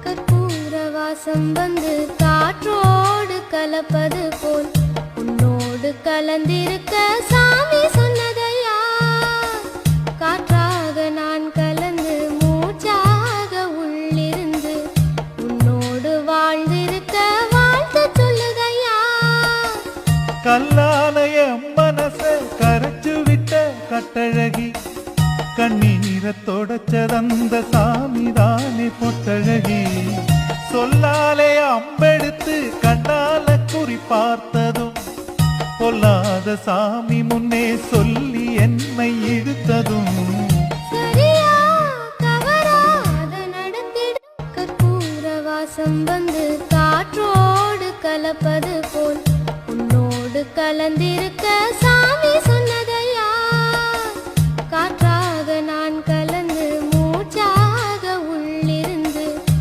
கற்பூர வாசம் வந்து காற்றோடு கலப்பது போல் உன்னோடு கலந்திருக்க சாமி சொன்னதையா. காற்றாக நான் கலந்து மூச்சாக உள்ளிருந்து உன்னோடு வாழ்ந்திருக்க வாழ்த்து சொல்லுதையா. கல்லாலய மனச கரைச்சு விட்ட கட்டழகி, கண்ணீரை தொடச்சதந்த சாமிதானே பொட்டழகி. சொல்லாலே அம்பெடுத்து கண்ணால குறி பார்த்ததும் பொல்லாத சாமி முன்னே சொல்லி என்னை இழுத்ததும் சரியா தவறாத நடந்திட. கற்பூர வாசம் வந்து காற்றோடு கலப்பது போல் உன்னோடு கலந்திருக்க சாமி சொன்ன